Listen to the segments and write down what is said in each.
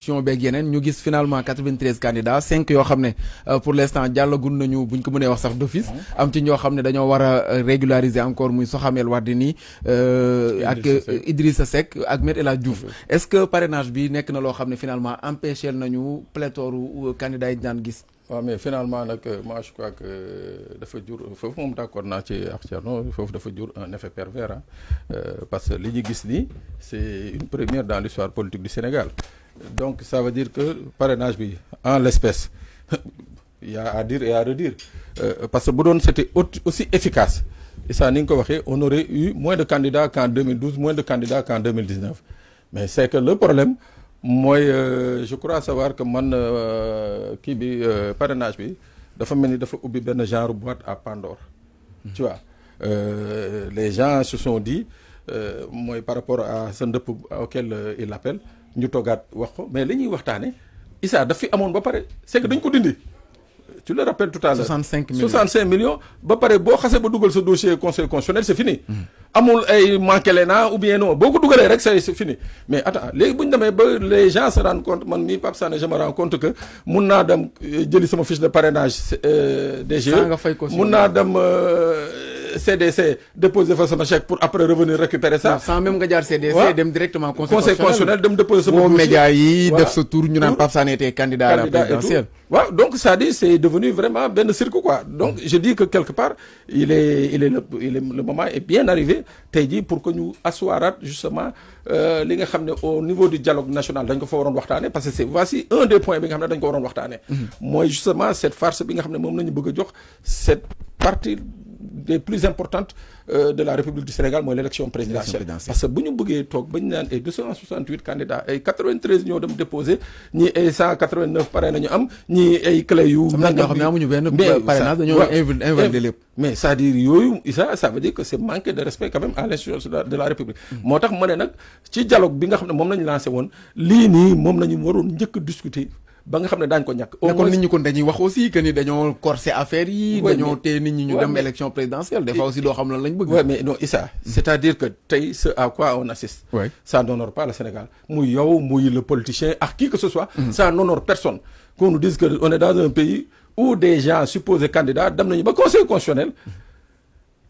beeg yeneen ñu gis finalement 93 candidats 5 yoo xam ne pour l'instant jàllagul nañu buñ ko mënee wax sax d'office am ci ñoo xam ne dañoo war a régulariser encore muy Soham El Wardini ak Idrissa Seck ak Me El Hadji Diouf est-ce que parrainage bi nekk na loo xam ne finalement empêché nañu pléthore candidats yi daan gis. waaw mais finalement nag moi je crois que dafa jur foofu moom d'accord naa ci ak Thierno foofu dafa jur un effet pervers parce que li ñu gis nii c'est une première dans l'histoire politique du Sénégal donc ça veut dire que parrainage bi en l'espèce il y a à dire et à redire parce que bu doon c'était aussi efficace et ça ni nga ko waxee on aurait eu moins de candidats qu'en 2012 moins de candidats qu'en 2019 mais c'est que le problème mooy je crois savoir que man kii bi parrainage bi dafa mel ni dafa ubbi benn genre boîte à Pandore tu vois les gens se sont dit mooy par rapport à ce ndëpp auquel il appelle ñu toogaat wax ko mais li ñuy waxtaane Issa daf fi amoon ba pare c'est que dañ ko dindi tu le rappelles tout à l'heure 65 millions ba pare boo xasee ba dugal sa dossier conseil constitutionnel c'est fini amul ay manqué na ou bien non boo ko dugalee rek c'est fini mais attends léegi bu ñu demee ba les gens se rendent compte man mii Pape Sané je me rends compte que mun naa dem jëli sama fiche de parrainage DGE mun naa dem CDC déposer fa sama chèque pour après revenir récupérer ça. sans même nga jaar CDC dem directement conseil constitutionnel dem déposer sama dossier média yi def sa tour ñu naan Pape Sané était candidat à la présidentielle. waaw donc ça dit c'est devenu vraiment benn cirque quoi donc je dis que quelque part le moment est bien arrivé tey jii pour que ñu asseoiraat justement li nga xam ne au niveau du dialogue national dañ ko fa waroon waxtaane parce que c'est voici un des points bi nga xam ne dañ ko waroon waxtaane mooy justement cette farce bi nga xam ne moom nañu bëgg a jox cette partie des plus importantes de la République du Sénégal mooy l'élection présidentielle parce que bu ñu bëggee toog ba ñu naan ay 268 candidats ay 93 ñoo dem déposé ñii ay 189 pare nañu am ñii ay clé yu nangam bi amuñu benn parrainage dañoo invalider lépp mais c'est-à-dire yooyu ça veut dire que c'est manquer de respect quand même à l'institution de la République moo tax ma ne nag ci dialogue bi nga xam ne moom lañu lancé woon lii nii moom lañu waroon njëkk discuter ba nga xam ne daañu ko ñàkk. kon nit ñi kon dañuy wax aussi que ni dañoo corser affaire yi. dañoo téye nit ñi ñu dem élection présidentielle des fois aussi doo xam lan lañ bëgg. oui mais non Issa c'est-à-dire que tey ce à quoi on assiste. ça n'honore pas le Sénégal muy yow muy le politicien ak qui que ce soit. ça n'honore personne. qu'on nous dise que on est dans un pays où des gens supposés candidats dem nañu ba conseil constitutionnel.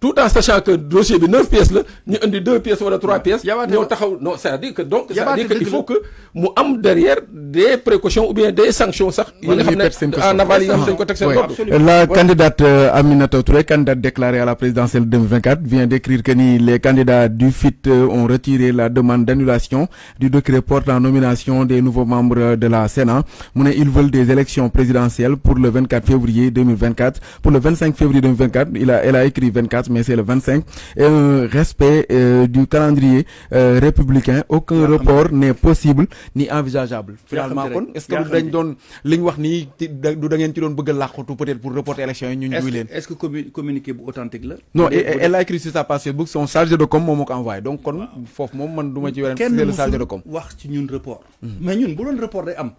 tout en sachant que dossier bi 9 pièces la ñu indi 2 pièces wala 3 pièces. ñëw taxaw non c'est-à-dire que donc c'est-à-dire que il faut que mu am derrière des précautions ou bien des sanctions sax. yi nga xam ne en aval yi nga xam dañ ko teg seen bopp. La candidate Aminata Touré candidate déclarée à la présidentielle 2024 vient d'écrire que ni les candidats du FIT ont retiré la demande d'annulation du décret portant nomination des nouveaux membres de la Sénat mu ne ils veulent des élections présidentielles pour le 24 février 2024 pour le 25 février 2024 elle a écrit 24. mais c'est le 25 et un respect du calendrier républicain aucun report n'est possible ni envisageable finalement kon est-ce que dañ doon li ñu wax nii du da ngeen ci doon bëgg a làqatu peut-être pour reporter élection yi ñu njuy leen est-ce que communiqué bu authentique la non elle a écrit sur sa page Facebook son chargé de com moom moo ko envoyé donc kon foofu moom man du ma ci wérén c'est le chargé de com wax ci ñun report mais ñun bu doon report day am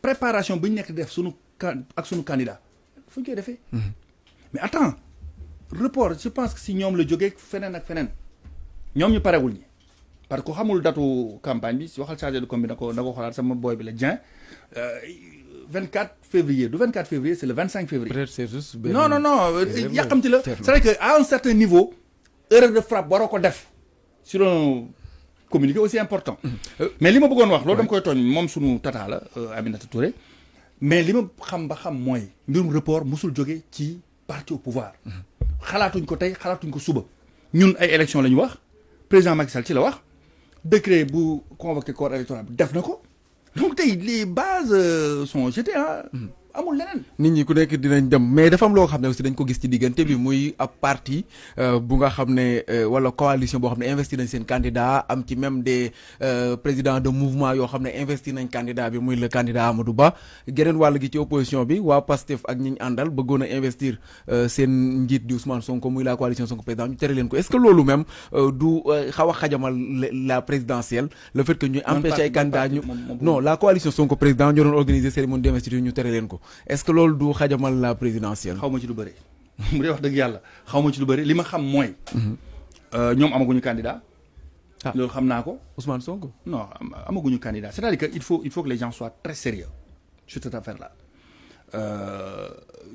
préparation bu ñu nekk def suñu ak suñu candidat fu ñu koy defee mais attends report je pense que si ñoom la jógee feneen ak feneen ñoom ñu parewul ñi parce que xamul datu campagne bi si waxal chargé de com bi na ko xoolaat sama boy bi la Dieng 24 février du 24 février c'est le 25 février. peut-être c'est juste non yàqamti la c'est vrai que à un certain niveau erreur de frappe waroo ko def sur un communiqué aussi important mais li ma bëggoon wax loolu dama koy tooñ moom sunu tata la Aminata Touré mais li ma xam ba xam mooy mbirum report musul jóge ci parti au pouvoir xalaatuñ ko tey xalaatuñ ko suba ñun ay élection la ñu wax président Macky Sall ci la wax décret bu convoqué corps électoral bi def na ko donc tey les bases sont jetées amul leneen. nit ñi ku nekk dinañ dem mais dafa am loo xam ne aussi dañ ko gis ci diggante bi muy ab parti bu nga xam ne wala coalition boo xam ne investir nañ seen candidat am ci même des présidents de mouvement yoo xam ne investir nañ candidat bi muy le candidat Amadou Ba geneen wàll gi ci opposition bi waa Pastef ak ñi ñu àndal bëggoon a investir seen njiit di Ousmane Sonko muy la coalition Sonko président ñu tere leen ko est-ce que loolu même du xaw a xajamal la présidentielle le fait que ñuy empêcher ay candidats ñu non la coalition Sonko président ñoo doon organiser cérémonie d'investiture ñu tere leen ko est-ce que loolu du xajamal la présidentielle. xaw ma ci lu bëri bu dee wax dëgg yàlla xaw ma ci lu bëri li ma xam mooy. ñoom amaguñu candidat loolu xam naa ko. Ousmane Sonko. non amaguñu candidat c'est-à-dire que il faut que les gens soient très sérieux sur cette affaire-là.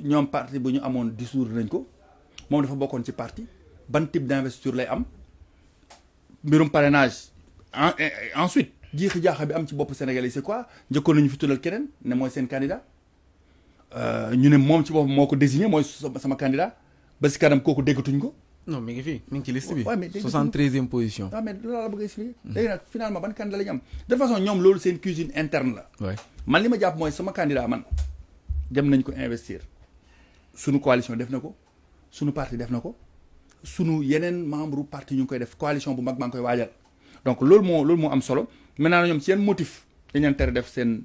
ñoom parti bu ñu amoon dissoudre nañ ko moom dafa bokkoon ci parti ban type d'investiture lay am mbirum parrainage ensuite jiixi jaaxa bi am ci bopp Sénégal yi c'est quoi njëkkoon nañu fi tuddal keneen ne mooy seen candidat ñu ne moom ci bopp moo ko désigné mooy sama candidat ba si kanam kooku déggatuñ ko. non mi ngi fii mi ngi ci liste bi. waaw mais 73e position. waaw mais loolu la bëgg a expliquer. léegi nag finalement ban candidat la ñu am de façon ñoom loolu seen cuisine interne la. waay man li ma jàpp mooy sama candidat man dem nañ ko investir sunu coalition def na ko sunu parti def na ko sunu yeneen membre parti ñu ngi koy def coalition bu mag maa ngi koy waajal donc loolu moo am solo maintenant ñoom ci yenn motif dañ leen tere def seen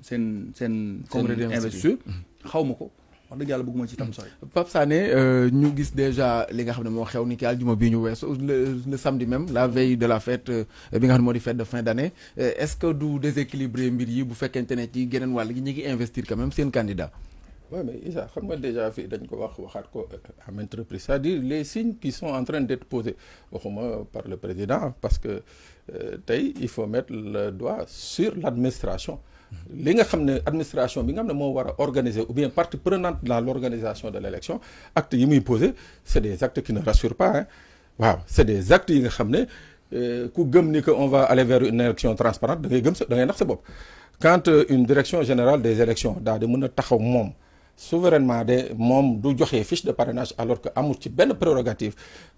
investiture xaw ma ko. wax dëgg yàlla bëgguma ci tam sori. Pape Sané ñu gis déjà li nga xam ne moo xew ni ki aljuma bii ñu weesu le samedi même la veille de la fête bi nga xam ne moo di fête de fin d'année est-ce que du déséquilibré mbir yi bu fekkente ne ci geneen wàll gi ñu ngi investir quand même seen candidat. Oui, mais Issa, xam nga déjà fii dañ ko waxaat ko à maintes reprises, c'est-à-dire les signes qui sont en train d'être posés waxuma par le président parce que tey il faut mettre le doigt sur l'administration. li nga xam ne administration bi nga xam ne moo war a organiser ou bien partie prenante dans l'organisation de l'élection actes yi muy poser c'est des actes qui ne rassurent pas hein waaw c'est des actes yi nga xam ne ku gëm ni que on va aller vers une élection transparente da ngay nax sa bopp quand une direction générale des élections daal di mën a taxaw moom souverainement moom du joxe fiche de parrainage alors que amul ci benn prérogative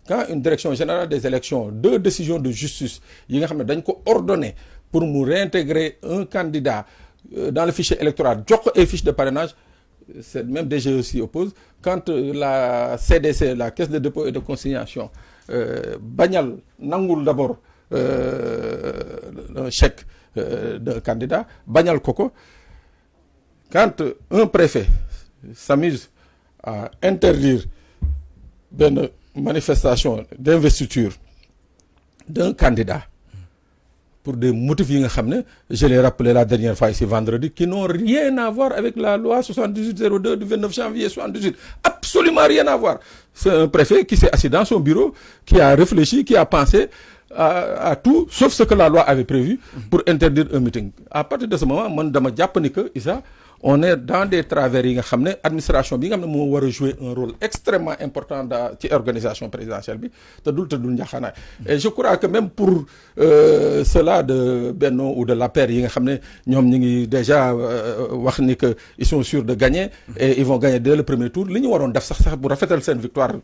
quand une direction générale des élections deux décisions de justice yi nga xam ne dañ ko ordonner pour mu réintégrer un candidat dans le fichier électoral jox ko ay fiche de parrainage c'est même DGE s'y oppose quand la CDC la caisse de dépôt et de consignation bañal nangul d'abord un chèque d'un candidat bañal ko quand un préfet s'amuse à interdire benn manifestation d'investiture d'un candidat pour des motifs yi nga xam ne je l'ai rappelé la dernière fois ici vendredi qui n'ont rien à voir avec la loi 7802 du 29 janvier 78 absolument rien à voir c'est un préfet qui s'est assis dans son bureau qui a réfléchi qui a pensé à tout sauf ce que la loi avait prévu pour interdire un meeting à partir de ce moment man dama jàpp ni que Issa on est dans des travers yi nga xam ne administration bi nga xam ne moo war a jouer un rôle extrêmement important ci organisation présidentielle bi te dul njaxaanaay et je crois que même pour cela de Benno ou de l'APR yi nga xam ne ñoom ñi ngi déjà wax ni que ils sont sûrs de gagner et ils vont gagner dès le premier tour li ñu waroon def sax bu rafetal seen victoire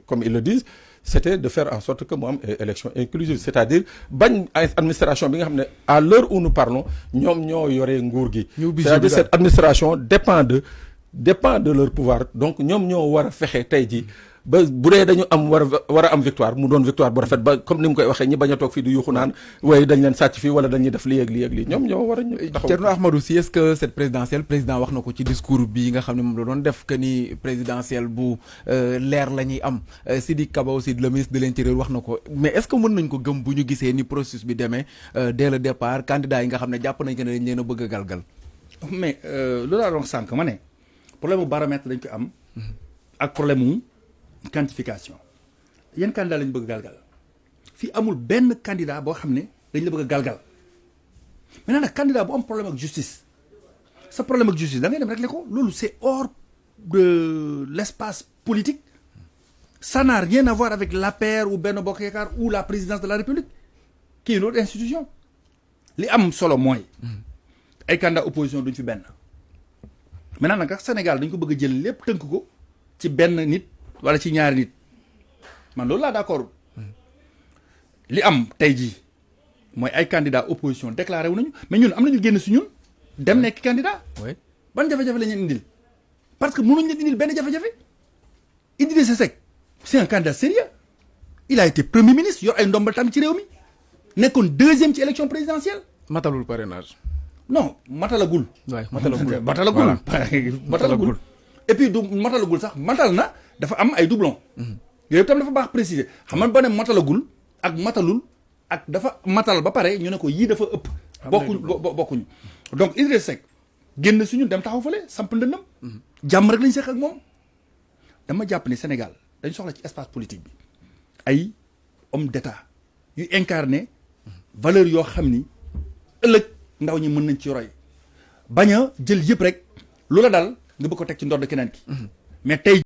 comme ils le disent c'était de faire en sorte que mu am élection inclusive c'est-à-dire bañ administration bi nga xam ne à l'heure où nous parlons ñoom ñoo yore nguur gi c'est-à-dire cette administration dépend de leur pouvoir donc ñoom ñoo war a fexe tey jii ba bu dee dañu am war a am victoire mu doon victoire bu rafet ba comme ni mu koy waxee ñi bañ a toog fii di yuuxu naan waaye dañ leen sàcc fii wala dañuy def lii ak lii ak lii ñoom ñoo war a taxaw. Thierno Ahmadou Sy est-ce que cette présidentielle président wax na ko ci discours bi nga xam ne moom la doon def que ni présidentielle bu leer la ñuy am Sidiki Kaba aussi le ministre de l'intérieur wax na ko mais est-ce que mën nañ ko gëm bu ñu gisee ni processus bi demee dès le départ candidat yi nga xam ne jàpp nañ ko ne dañ leen a bëgg a galgal. mais loolu laa doon sànq ma ne problème mu baromètre dañ ko am ak problème mu quantification yan candidat lañ bëgg galgal fii amul benn candidat boo xam ne dañ la bëgg a galgal maintenant nag candidat bu am problème ak justice sa problème ak justice da ngay dem régler ko loolu c'est hors de l'espace politique ça n'a rien à voir avec l'APR ou Benno Bokk Yaakaar ou la présidence de la République qui est une autre institution li am solo mooy ay candidat opposition duñ fi benn maintenant nag Sénégal dañ ko bëgg a jël lépp tënk ko ci benn nit wala ci ñaari nit man loolu laa d'accord li am tey jii mooy ay candidat opposition déclaré wu nañu mais ñun am nañu génn si ñun dem nekk candidat ban jafe-jafe la ñu indil parce que mënuñ leen indil benn jafe-jafe Idrissa Seck c'est un candidat sérieux il a été premier ministre yor ay ndombal tànk ci réew mi nekkoon deuxième ci élection présidentielle matalul parrainage. non matalagul. waay matalagul et puis du matalagul sax matal na dafa am ay doublons. yooyu tam dafa baax préciser xam nga ba ne matalagul ak matalul ak dafa matal ba pare ñu ne ko yii dafa ëpp. bokkuñu donc Idrissa Seck génn suñu dem taxaw fële samp ndëndam. jàmm rek lañ seq ak moom. dama jàpp ne Sénégal dañ soxla ci espace politique bi ay homme d'état yu incarné valeur yoo xam ni ëllëg ndaw ñi mën nañ ci roy bañ a jël yëpp rek lu la dal nga bëgg ko teg ci ndodd keneen ki mais tey